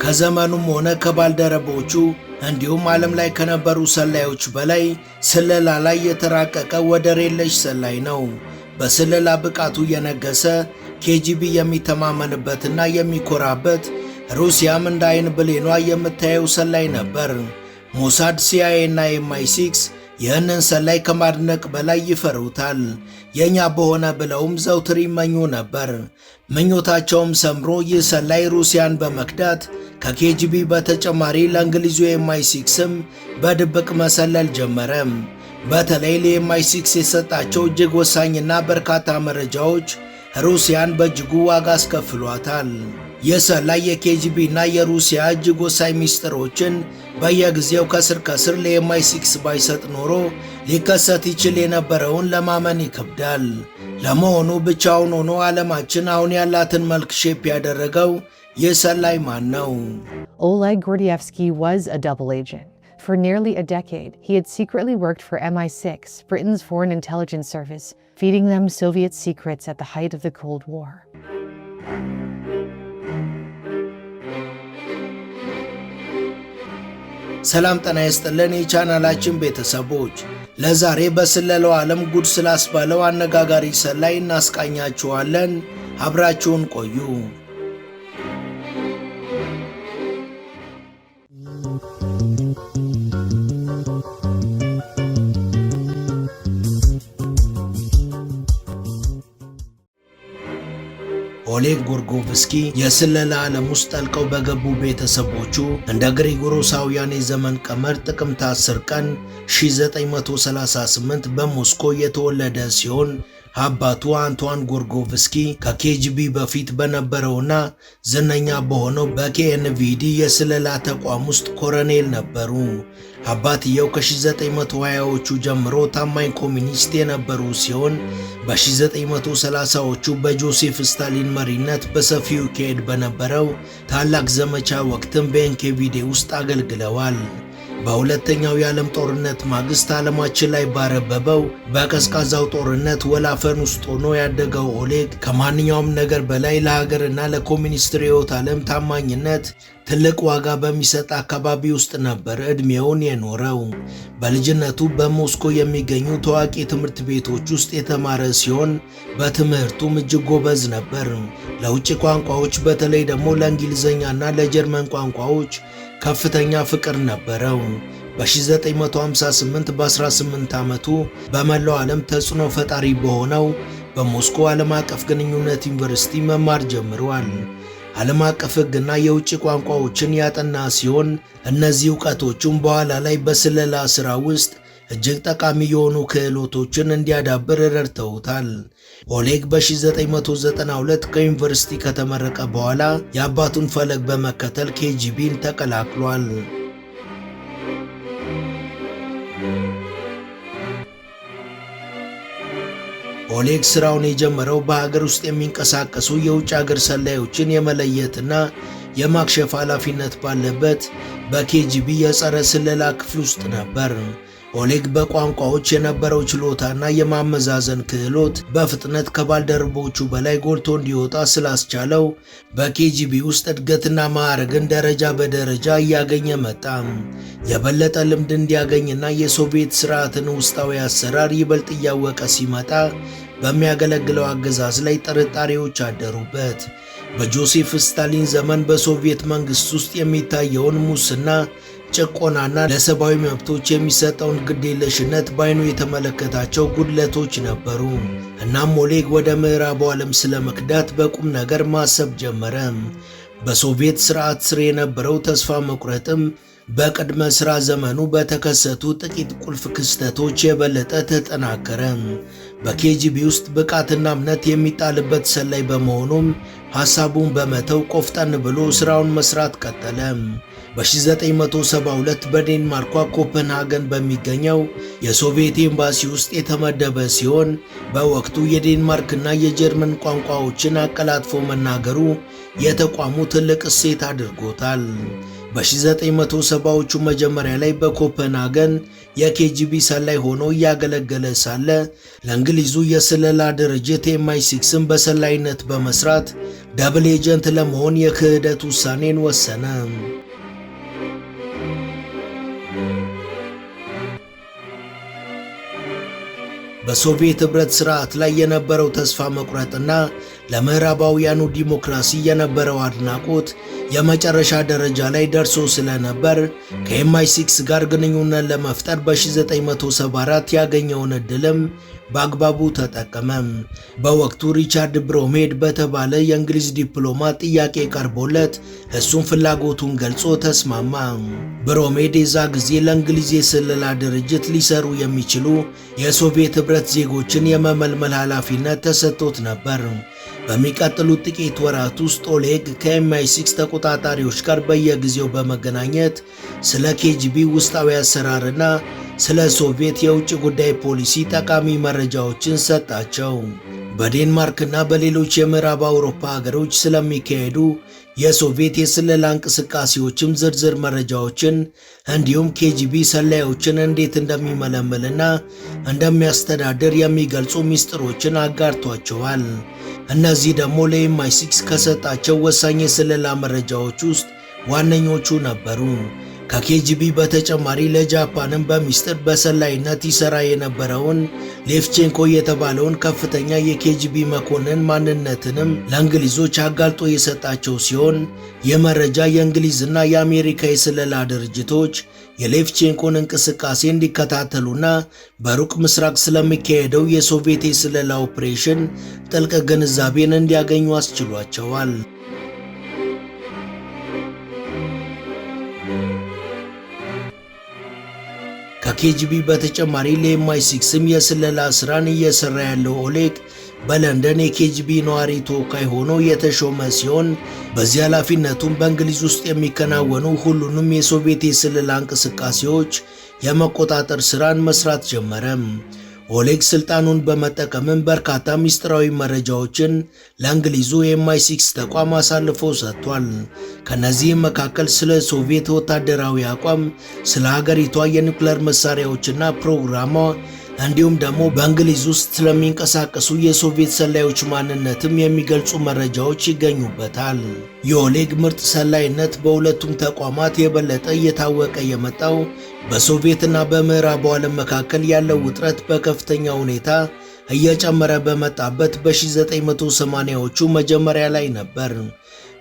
ከዘመኑም ሆነ ከባልደረቦቹ እንዲሁም ዓለም ላይ ከነበሩ ሰላዮች በላይ ስለላ ላይ የተራቀቀ ወደር የለሽ ሰላይ ነው። በስለላ ብቃቱ የነገሰ ኬጂቢ የሚተማመንበትና የሚኮራበት ሩሲያም እንደ አይን ብሌኗ የምታየው ሰላይ ነበር። ሞሳድ፣ ሲአይኤ እና MI6 ይህንን ሰላይ ከማድነቅ በላይ ይፈሩታል። የኛ በሆነ ብለውም ዘውትር ይመኙ ነበር። ምኞታቸውም ሰምሮ ይህ ሰላይ ሩሲያን በመክዳት ከኬጂቢ በተጨማሪ ለእንግሊዙ MI6ም በድብቅ መሰለል ጀመረ። በተለይ ለMI6 የሰጣቸው እጅግ ወሳኝና በርካታ መረጃዎች ሩሲያን በእጅጉ ዋጋ አስከፍሏታል። ይህ ሰላይ የኬጂቢ እና የሩሲያ እጅግ ወሳኝ ሚስጥሮችን በየጊዜው ከስር ከስር ለMI6 ባይሰጥ ኖሮ ሊከሰት ይችል የነበረውን ለማመን ይከብዳል። ለመሆኑ ብቻውን ሆኖ ዓለማችን አሁን ያላትን መልክ ሼፕ ያደረገው ይህ ሰላይ ማን ነው? Oleg Gordievsky was a double agent. For nearly a decade, he had secretly worked for MI6, Britain's foreign intelligence service, feeding them Soviet secrets at the height of the Cold War. ሰላም ጤና ይስጥልን የቻናላችን ቤተሰቦች፣ ለዛሬ በስለላው ዓለም ጉድ ስላስባለው አነጋጋሪ ሰላይ እናስቃኛችኋለን። አብራችሁን ቆዩ። ኦሌግ ጎርጎቭስኪ የስለላ ዓለም ውስጥ ጠልቀው በገቡ ቤተሰቦቹ እንደ ግሪጎሮሳውያን የዘመን ቀመር ጥቅምት 10 ቀን 1938 በሞስኮ የተወለደ ሲሆን አባቱ አንቷን ጎርጎቭስኪ ከኬጂቢ በፊት በነበረውና ዝነኛ በሆነው በኬኤንቪዲ የስለላ ተቋም ውስጥ ኮሎኔል ነበሩ። አባትየው ከ1920ዎቹ ጀምሮ ታማኝ ኮሚኒስት የነበሩ ሲሆን በ1930ዎቹ በጆሴፍ ስታሊን መሪነት በሰፊው ይካሄድ በነበረው ታላቅ ዘመቻ ወቅትም በኤንኬቪዲ ውስጥ አገልግለዋል። በሁለተኛው የዓለም ጦርነት ማግስት ዓለማችን ላይ ባረበበው በቀዝቃዛው ጦርነት ወላፈን ውስጥ ሆኖ ያደገው ኦሌግ ከማንኛውም ነገር በላይ ለሀገርና ለኮሚኒስት ርዕዮተ ዓለም ታማኝነት ትልቅ ዋጋ በሚሰጥ አካባቢ ውስጥ ነበር ዕድሜውን የኖረው። በልጅነቱ በሞስኮ የሚገኙ ታዋቂ ትምህርት ቤቶች ውስጥ የተማረ ሲሆን በትምህርቱም እጅግ ጎበዝ ነበር። ለውጭ ቋንቋዎች በተለይ ደግሞ ለእንግሊዝኛና ለጀርመን ቋንቋዎች ከፍተኛ ፍቅር ነበረው። በ1958 በ18 ዓመቱ በመላው ዓለም ተጽዕኖ ፈጣሪ በሆነው በሞስኮ ዓለም አቀፍ ግንኙነት ዩኒቨርሲቲ መማር ጀምሯል። ዓለም አቀፍ ሕግና የውጭ ቋንቋዎችን ያጠና ሲሆን እነዚህ ዕውቀቶቹም በኋላ ላይ በስለላ ሥራ ውስጥ እጅግ ጠቃሚ የሆኑ ክህሎቶችን እንዲያዳብር ረድተውታል። ኦሌግ በ1992 ከዩኒቨርሲቲ ከተመረቀ በኋላ የአባቱን ፈለግ በመከተል ኬጂቢን ተቀላቅሏል። ኦሌግ ስራውን የጀመረው በሀገር ውስጥ የሚንቀሳቀሱ የውጭ ሀገር ሰላዮችን የመለየትና የማክሸፍ ኃላፊነት ባለበት በኬጂቢ የጸረ ስለላ ክፍል ውስጥ ነበር። ኦሌግ በቋንቋዎች የነበረው ችሎታና የማመዛዘን ክህሎት በፍጥነት ከባልደረቦቹ በላይ ጎልቶ እንዲወጣ ስላስቻለው በኬጂቢ ውስጥ እድገትና ማዕረግን ደረጃ በደረጃ እያገኘ መጣ። የበለጠ ልምድ እንዲያገኝና የሶቪየት ስርዓትን ውስጣዊ አሰራር ይበልጥ እያወቀ ሲመጣ በሚያገለግለው አገዛዝ ላይ ጥርጣሬዎች አደሩበት። በጆሴፍ ስታሊን ዘመን በሶቪየት መንግስት ውስጥ የሚታየውን ሙስና፣ ጭቆናና ለሰብአዊ መብቶች የሚሰጠውን ግዴለሽነት ባይኑ የተመለከታቸው ጉድለቶች ነበሩ። እናም ኦሌግ ወደ ምዕራቡ ዓለም ስለመክዳት በቁም ነገር ማሰብ ጀመረ። በሶቪየት ስርዓት ስር የነበረው ተስፋ መቁረጥም በቅድመ ሥራ ዘመኑ በተከሰቱ ጥቂት ቁልፍ ክስተቶች የበለጠ ተጠናከረ። በኬጂቢ ውስጥ ብቃትና እምነት የሚጣልበት ሰላይ በመሆኑም ሐሳቡን በመተው ቆፍጠን ብሎ ሥራውን መስራት ቀጠለ። በ1972 በዴንማርኳ ኮፐንሃገን በሚገኘው የሶቪየት ኤምባሲ ውስጥ የተመደበ ሲሆን በወቅቱ የዴንማርክና የጀርመን ቋንቋዎችን አቀላጥፎ መናገሩ የተቋሙ ትልቅ እሴት አድርጎታል። በ1970ዎቹ መጀመሪያ ላይ በኮፐንሃገን የኬጂቢ ሰላይ ሆኖ እያገለገለ ሳለ ለእንግሊዙ የስለላ ድርጅት MI6ን በሰላይነት በመስራት ደብል ኤጀንት ለመሆን የክህደት ውሳኔን ወሰነ። በሶቪየት ኅብረት ሥርዓት ላይ የነበረው ተስፋ መቁረጥና ለምዕራባውያኑ ዲሞክራሲ የነበረው አድናቆት የመጨረሻ ደረጃ ላይ ደርሶ ስለነበር ከMI6 ጋር ግንኙነት ለመፍጠር በ1974 ያገኘውን ዕድልም በአግባቡ ተጠቀመ። በወቅቱ ሪቻርድ ብሮሜድ በተባለ የእንግሊዝ ዲፕሎማት ጥያቄ ቀርቦለት እሱም ፍላጎቱን ገልጾ ተስማማ። ብሮሜድ የዛ ጊዜ ለእንግሊዝ የስለላ ድርጅት ሊሰሩ የሚችሉ የሶቪየት ኅብረት ዜጎችን የመመልመል ኃላፊነት ተሰጥቶት ነበር። በሚቀጥሉት ጥቂት ወራት ውስጥ ኦሌግ ከMI6 ተቆጣጣሪዎች ጋር በየጊዜው በመገናኘት ስለ KGB ውስጣዊ አሰራርና ስለ ሶቪየት የውጭ ጉዳይ ፖሊሲ ጠቃሚ መረጃዎችን ሰጣቸው። በዴንማርክና በሌሎች የምዕራብ አውሮፓ ሀገሮች ስለሚካሄዱ የሶቪየት የስለላ እንቅስቃሴዎችም ዝርዝር መረጃዎችን እንዲሁም KGB ሰላዮችን እንዴት እንደሚመለመልና እንደሚያስተዳድር የሚገልጹ ሚስጥሮችን አጋርቷቸዋል። እነዚህ ደግሞ ለMI6 ከሰጣቸው ወሳኝ የስለላ መረጃዎች ውስጥ ዋነኞቹ ነበሩ። ከኬጂቢ በተጨማሪ ለጃፓንም በሚስጥር በሰላይነት ይሰራ የነበረውን ሌቭቼንኮ የተባለውን ከፍተኛ የኬጂቢ መኮንን ማንነትንም ለእንግሊዞች አጋልጦ የሰጣቸው ሲሆን የመረጃ የእንግሊዝና የአሜሪካ የስለላ ድርጅቶች የሌቭቼንኮን እንቅስቃሴ እንዲከታተሉና በሩቅ ምስራቅ ስለሚካሄደው የሶቪየት የስለላ ኦፕሬሽን ጥልቅ ግንዛቤን እንዲያገኙ አስችሏቸዋል። ከኬጂቢ በተጨማሪ ለMI6ም የስለላ ስራን እየሰራ ያለው ኦሌግ በለንደን የኬጂቢ ነዋሪ ተወካይ ሆኖ የተሾመ ሲሆን በዚህ ኃላፊነቱም በእንግሊዝ ውስጥ የሚከናወኑ ሁሉንም የሶቪየት የስለላ እንቅስቃሴዎች የመቆጣጠር ስራን መስራት ጀመረ። ኦሌግ ስልጣኑን በመጠቀምም በርካታ ሚስጥራዊ መረጃዎችን ለእንግሊዙ የMI6 ተቋም አሳልፎ ሰጥቷል። ከነዚህም መካከል ስለ ሶቪየት ወታደራዊ አቋም፣ ስለ ሀገሪቷ የኒውክሌር መሳሪያዎችና ፕሮግራሟ እንዲሁም ደግሞ በእንግሊዝ ውስጥ ስለሚንቀሳቀሱ የሶቪየት ሰላዮች ማንነትም የሚገልጹ መረጃዎች ይገኙበታል። የኦሌግ ምርጥ ሰላይነት በሁለቱም ተቋማት የበለጠ እየታወቀ የመጣው በሶቪየትና በምዕራቡ ዓለም መካከል ያለው ውጥረት በከፍተኛ ሁኔታ እየጨመረ በመጣበት በ1980ዎቹ መጀመሪያ ላይ ነበር።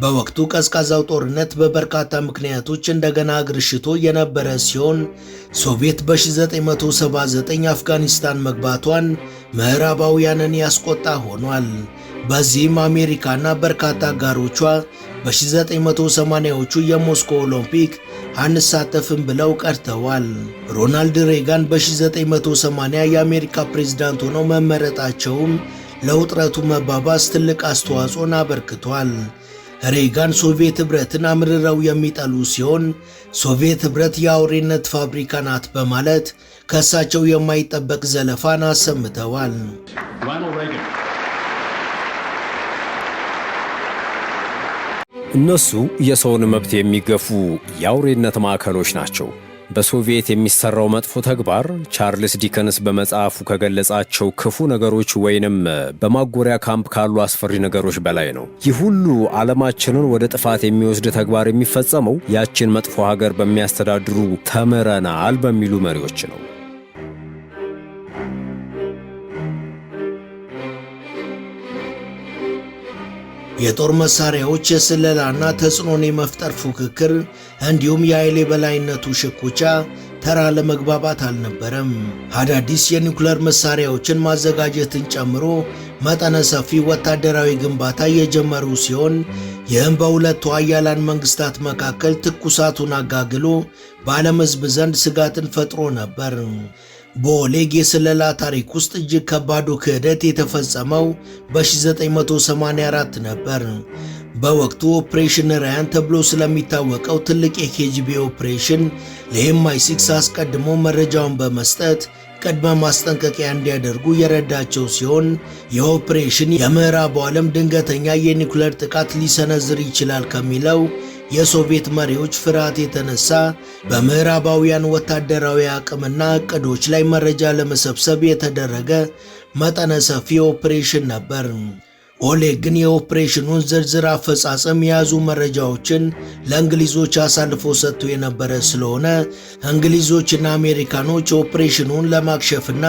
በወቅቱ ቀዝቃዛው ጦርነት በበርካታ ምክንያቶች እንደገና አገርሽቶ የነበረ ሲሆን ሶቪየት በ1979 አፍጋኒስታን መግባቷን ምዕራባውያንን ያስቆጣ ሆኗል። በዚህም አሜሪካና በርካታ አጋሮቿ በ1980ዎቹ የሞስኮ ኦሎምፒክ አንሳተፍም ብለው ቀርተዋል። ሮናልድ ሬጋን በ1980 የአሜሪካ ፕሬዝዳንት ሆነው መመረጣቸውም ለውጥረቱ መባባስ ትልቅ አስተዋጽኦን አበርክቷል። ሬጋን ሶቪየት ኅብረትን አምርረው የሚጠሉ ሲሆን ሶቪየት ኅብረት የአውሬነት ፋብሪካ ናት በማለት ከእሳቸው የማይጠበቅ ዘለፋን አሰምተዋል። እነሱ የሰውን መብት የሚገፉ የአውሬነት ማዕከሎች ናቸው። በሶቪየት የሚሰራው መጥፎ ተግባር ቻርልስ ዲከንስ በመጽሐፉ ከገለጻቸው ክፉ ነገሮች ወይንም በማጎሪያ ካምፕ ካሉ አስፈሪ ነገሮች በላይ ነው። ይህ ሁሉ ዓለማችንን ወደ ጥፋት የሚወስድ ተግባር የሚፈጸመው ያችን መጥፎ ሀገር በሚያስተዳድሩ ተምረናል በሚሉ መሪዎች ነው። የጦር መሳሪያዎች የስለላና ተጽዕኖን የመፍጠር ፉክክር እንዲሁም የኃይል የበላይነቱ ሽኩቻ ተራ ለመግባባት አልነበረም። አዳዲስ የኒውክሌር መሳሪያዎችን ማዘጋጀትን ጨምሮ መጠነ ሰፊ ወታደራዊ ግንባታ የጀመሩ ሲሆን ይህም በሁለቱ ኃያላን መንግስታት መካከል ትኩሳቱን አጋግሎ በዓለም ሕዝብ ዘንድ ስጋትን ፈጥሮ ነበር። በኦሌግ የስለላ ታሪክ ውስጥ እጅግ ከባዱ ክህደት የተፈጸመው በ1984 ነበር። በወቅቱ ኦፕሬሽን ራያን ተብሎ ስለሚታወቀው ትልቅ የኬጂቢ ኦፕሬሽን ለMI6 አስቀድሞ መረጃውን በመስጠት ቅድመ ማስጠንቀቂያ እንዲያደርጉ የረዳቸው ሲሆን የኦፕሬሽን የምዕራቡ ዓለም ድንገተኛ የኒውክሌር ጥቃት ሊሰነዝር ይችላል ከሚለው የሶቪየት መሪዎች ፍርሃት የተነሳ በምዕራባውያን ወታደራዊ አቅምና እቅዶች ላይ መረጃ ለመሰብሰብ የተደረገ መጠነ ሰፊ ኦፕሬሽን ነበር። ኦሌግ ግን የኦፕሬሽኑን ዝርዝር አፈጻጸም የያዙ መረጃዎችን ለእንግሊዞች አሳልፎ ሰጥቶ የነበረ ስለሆነ እንግሊዞችና አሜሪካኖች ኦፕሬሽኑን ለማክሸፍና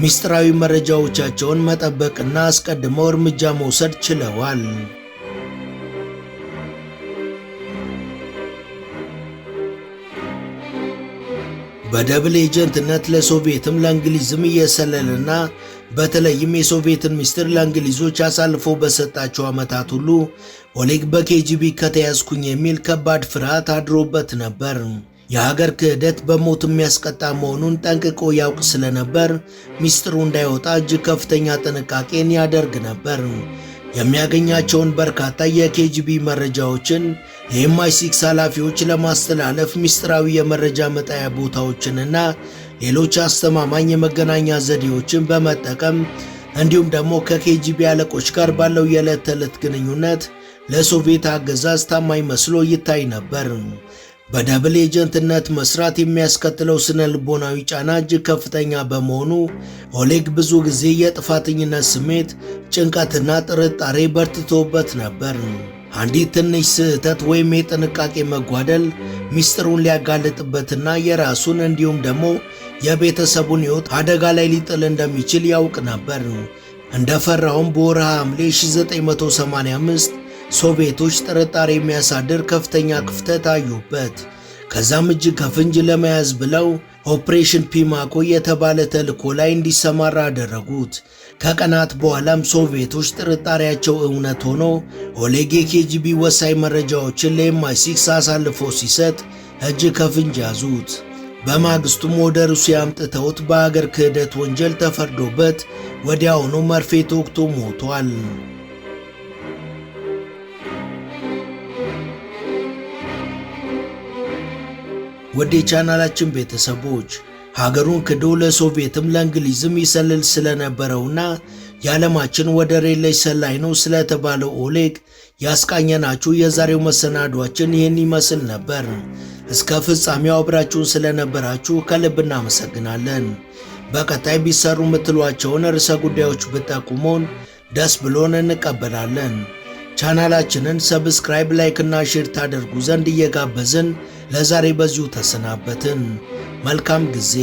ሚስጥራዊ መረጃዎቻቸውን መጠበቅና አስቀድመው እርምጃ መውሰድ ችለዋል። በደብል ኤጀንትነት ለሶቪየትም ለእንግሊዝም እየሰለለና በተለይም የሶቪየትን ሚስጥር ለእንግሊዞች አሳልፎ በሰጣቸው ዓመታት ሁሉ ኦሌግ በኬጂቢ ከተያዝኩኝ የሚል ከባድ ፍርሃት አድሮበት ነበር። የሀገር ክህደት በሞት የሚያስቀጣ መሆኑን ጠንቅቆ ያውቅ ስለነበር ሚስጥሩ እንዳይወጣ እጅግ ከፍተኛ ጥንቃቄን ያደርግ ነበር። የሚያገኛቸውን በርካታ የኬጂቢ መረጃዎችን ለኤምአይ6 ኃላፊዎች ለማስተላለፍ ሚስጥራዊ የመረጃ መጣያ ቦታዎችንና ሌሎች አስተማማኝ የመገናኛ ዘዴዎችን በመጠቀም እንዲሁም ደግሞ ከኬጂቢ አለቆች ጋር ባለው የዕለት ተዕለት ግንኙነት ለሶቪየት አገዛዝ ታማኝ መስሎ ይታይ ነበር። በደብል ኤጀንትነት መስራት የሚያስከትለው ስነ ልቦናዊ ጫና እጅግ ከፍተኛ በመሆኑ ኦሌግ ብዙ ጊዜ የጥፋተኝነት ስሜት፣ ጭንቀትና ጥርጣሬ በርትቶበት ነበር። አንዲት ትንሽ ስህተት ወይም የጥንቃቄ መጓደል ሚስጥሩን ሊያጋልጥበትና የራሱን እንዲሁም ደግሞ የቤተሰቡን ሕይወት አደጋ ላይ ሊጥል እንደሚችል ያውቅ ነበር። እንደፈራውም በወርሃ ሐምሌ 1985 ሶቪየቶች ጥርጣሬ የሚያሳድር ከፍተኛ ክፍተት አዩበት። ከዛም እጅ ከፍንጅ ለመያዝ ብለው ኦፕሬሽን ፒማኮ የተባለ ተልዕኮ ላይ እንዲሰማራ አደረጉት። ከቀናት በኋላም ሶቪየቶች ጥርጣሬያቸው እውነት ሆኖ ኦሌግ የኬጂቢ ወሳኝ መረጃዎችን ለኤምአይ6 አሳልፎ ሲሰጥ እጅ ከፍንጅ ያዙት። በማግስቱም ወደ ሩሲያ አምጥተውት በአገር ክህደት ወንጀል ተፈርዶበት ወዲያውኑ መርፌ ተወግቶ ሞቷል። ወደ ቻናላችን ቤተሰቦች ሀገሩን ክዶ ለሶቪየትም ለእንግሊዝም ይሰልል ስለነበረውና የዓለማችን ወደር የለሽ ሰላይ ነው ስለተባለው ኦሌግ ያስቃኘናችሁ የዛሬው መሰናዷችን ይህን ይመስል ነበር። እስከ ፍጻሜው አብራችሁን ስለነበራችሁ ከልብ እናመሰግናለን። በቀጣይ ቢሰሩ የምትሏቸውን ርዕሰ ጉዳዮች ብጠቁሙን ደስ ብሎን እንቀበላለን። ቻናላችንን ሰብስክራይብ፣ ላይክ እና ሼር ታደርጉ ዘንድ እየጋበዝን ለዛሬ በዚሁ ተሰናበትን። መልካም ጊዜ።